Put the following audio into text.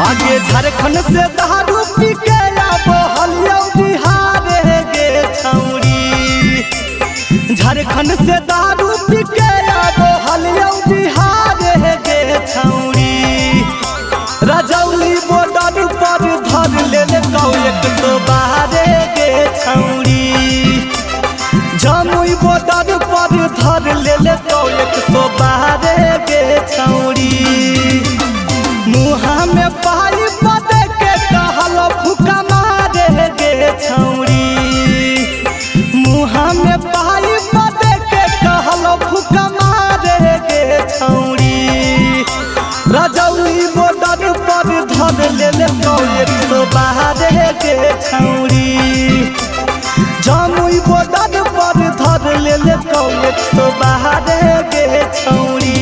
आगे झारखंड से दारू पी के आबो हलिया बिहार गे छौरी। झारखंड से दारू पी के आबो हलिया बिहार गे छौरी। रजौली बॉर्डर पर धर ले कौ 112 गे छौरी। जमुई बॉर्डर पर धर ले कौ 112 गे छौरी। मुहा में पाई बदे के कहल फुका मारे गे छौरी। मुहा में पाई बदे के कहल फुका मारे गे छौरी। रजौली बॉर्डर पर धर ले कौ 112 गे छौरी। जमुई बॉर्डर पर धर ले कौ 112 गे छौरी।